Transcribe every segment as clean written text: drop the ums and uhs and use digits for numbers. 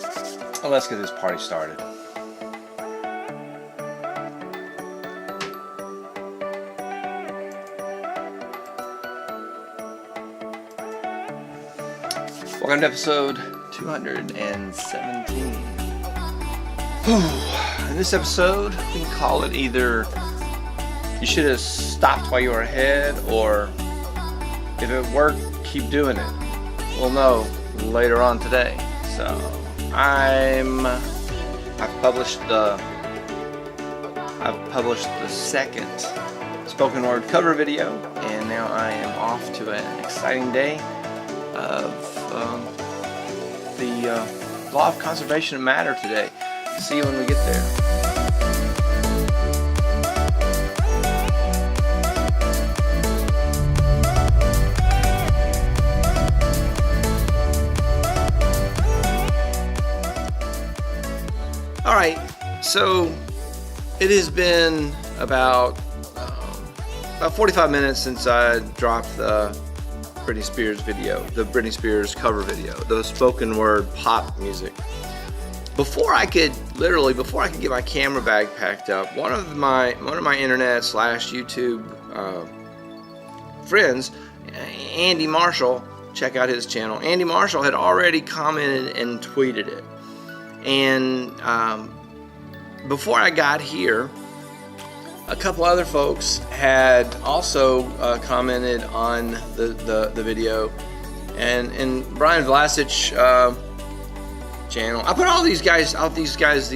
Well, let's get this party started. Welcome to episode 217. In this episode, we can call it either you should have stopped while you were ahead, or if it worked, keep doing it. We'll know later on today. So I've published the second spoken word cover video, and now I am off to an exciting day of the law of conservation of matter today. See you when we get there. All right, so it has been about 45 minutes since I dropped the Britney Spears video, the Britney Spears cover video, the spoken word pop music. Before I could get my camera bag packed up, one of my internet / YouTube friends, Andy Marshall, check out his channel. Andy Marshall had already commented and tweeted it. And before I got here, a couple other folks had also commented on the video, and Brian Vlasic channel. I put all these guys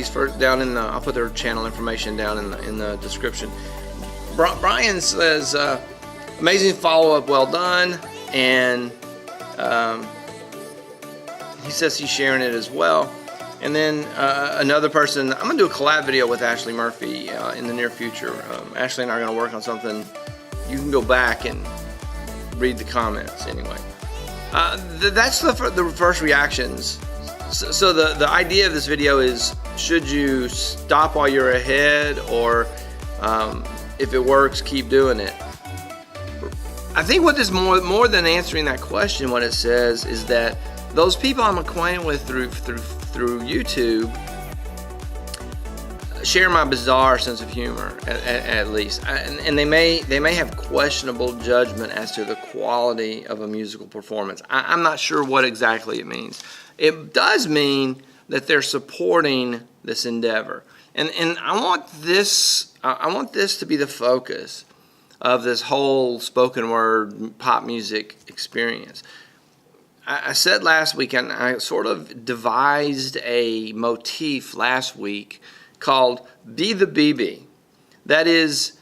first down in the. I'll put their channel information down in the description. Brian says, amazing follow up, well done, and he says he's sharing it as well. And then another person, I'm going to do a collab video with Ashley Murphy in the near future. Ashley and I are going to work on something. You can go back and read the comments anyway. That's the first reactions. So the idea of this video is, should you stop while you're ahead, or if it works, keep doing it? I think what this more than answering that question, what it says is that those people I'm acquainted with through YouTube share my bizarre sense of humor, at least, and they may have questionable judgment as to the quality of a musical performance. I'm not sure what exactly it means. It does mean that they're supporting this endeavor, and I want this to be the focus of this whole spoken word pop music experience. I said last week, and I sort of devised a motif last week called "Be the BB." That is,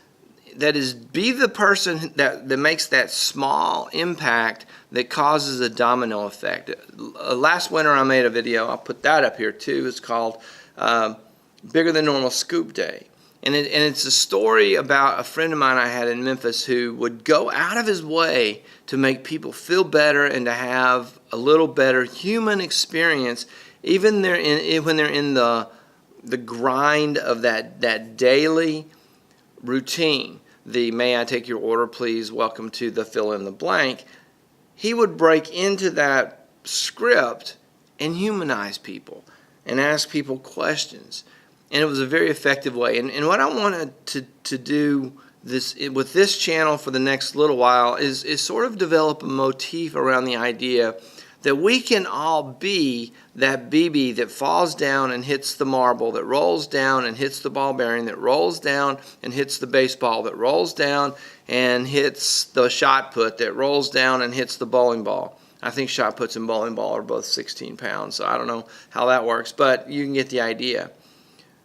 be the person that makes that small impact that causes a domino effect. Last winter I made a video, I'll put that up here too. It's called "Bigger Than Normal Scoop Day." And it's a story about a friend of mine I had in Memphis who would go out of his way to make people feel better and to have a little better human experience, even when they're in the grind of that daily routine. The "May I take your order, please? Welcome to the fill in the blank." He would break into that script and humanize people and ask people questions. And it was a very effective way. And what I wanted to do with this channel for the next little while is sort of develop a motif around the idea that we can all be that BB that falls down and hits the marble, that rolls down and hits the ball bearing, that rolls down and hits the baseball, that rolls down and hits the shot put, that rolls down and hits the bowling ball. I think shot puts and bowling ball are both 16 pounds, so I don't know how that works, but you can get the idea.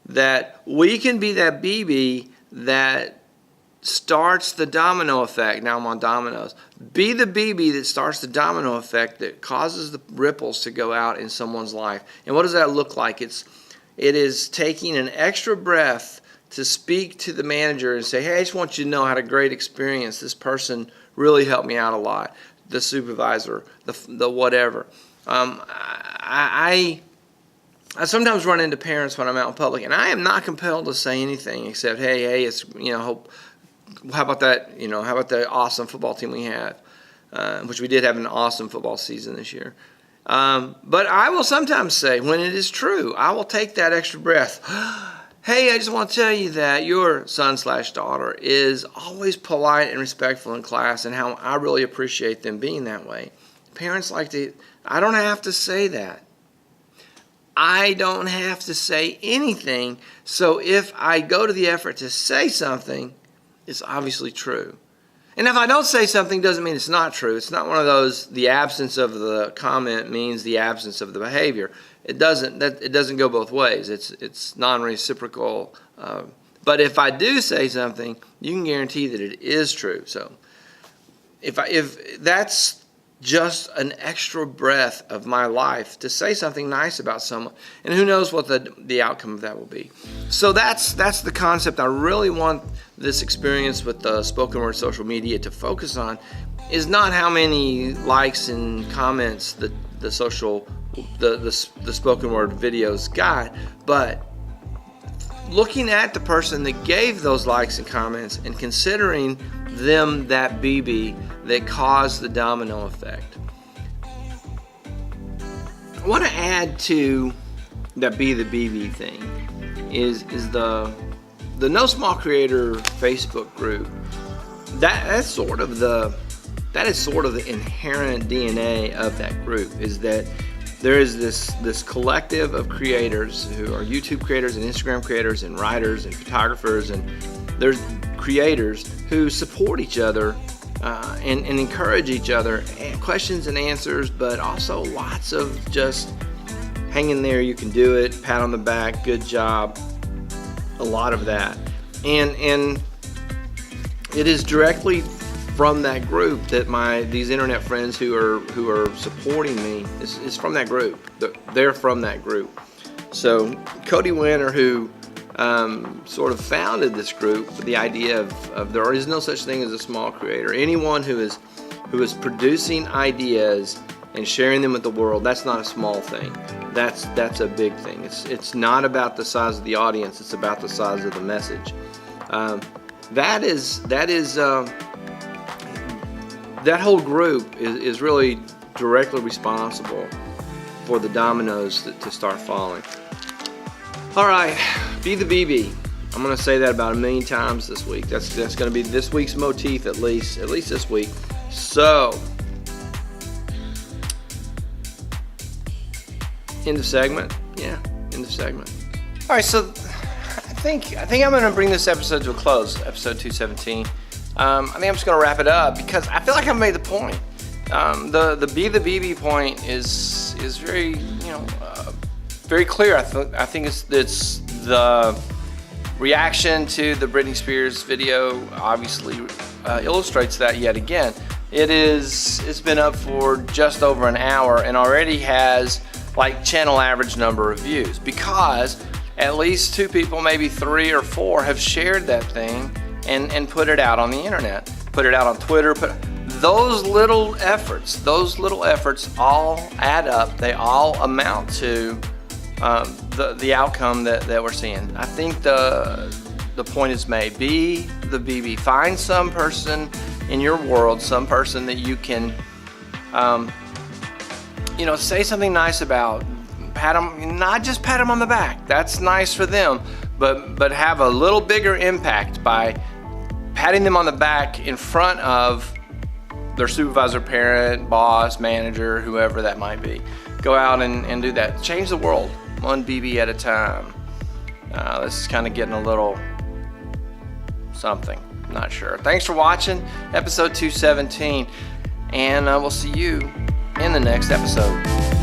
That we can be that BB that starts the domino effect. Now I'm on dominoes. Be the BB that starts the domino effect that causes the ripples to go out in someone's life. And what does that look like? It is taking an extra breath to speak to the manager and say, hey, I just want you to know I had a great experience. This person really helped me out a lot. The supervisor, the whatever. I sometimes run into parents when I'm out in public, and I am not compelled to say anything except, hey, it's, how about that, how about the awesome football team we have, which we did have an awesome football season this year. But I will sometimes say, when it is true, I will take that extra breath. Hey, I just want to tell you that your son/daughter is always polite and respectful in class, and how I really appreciate them being that way. Parents like to, I don't have to say that. I don't have to say anything. So if I go to the effort to say something, it's obviously true. And if I don't say something, doesn't mean it's not true. It's not one of those, the absence of the comment means the absence of the behavior. It doesn't go both ways. It's non-reciprocal. But if I do say something, you can guarantee that it is true. So if that's just an extra breath of my life to say something nice about someone, and who knows what the outcome of that will be. So that's the concept I really want this experience with the spoken word social media to focus on, is not how many likes and comments the spoken word videos got, but looking at the person that gave those likes and comments and considering them that BB that caused the domino effect. I want to add to that Be the BB thing is the No Small Creator Facebook group. That is sort of the inherent DNA of that group, is that there is this collective of creators who are YouTube creators and Instagram creators and writers and photographers, and there's creators who support each other and encourage each other, and questions and answers, but also lots of just hang in there, you can do it, pat on the back, good job, a lot of that. And it is directly from that group that these internet friends who are supporting me is from that group. They're from that group. So Cody Winter, who sort of founded this group with the idea of there is no such thing as a small creator. Anyone who is producing ideas and sharing them with the world, that's not a small thing. That's a big thing. It's not about the size of the audience. It's about the size of the message. That whole group is really directly responsible for the dominoes to start falling. All right, Be the BB. I'm going to say that about 1 million times this week. That's going to be this week's motif, at least this week. So, end of segment. Yeah, end of segment. All right, so I think I'm going to bring this episode to a close. Episode 217. I think I'm just going to wrap it up because I feel like I've made the point. The Be the BB point is very very clear. I think it's the reaction to the Britney Spears video obviously illustrates that yet again. It's been up for just over an hour and already has like channel average number of views, because at least 2 people, maybe 3 or 4, have shared that thing and put it out on the internet, put it out on Twitter. Those little efforts all add up. They all amount to the outcome that we're seeing. I think the point is made. Be the BB. Find some person in your world, some person that you can, say something nice about. Pat them, not just pat them on the back. That's nice for them, but have a little bigger impact by patting them on the back in front of their supervisor, parent, boss, manager, whoever that might be. Go out and do that. Change the world, one BB at a time. This is kind of getting a little something. Not sure. Thanks for watching episode 217, and we'll see you in the next episode.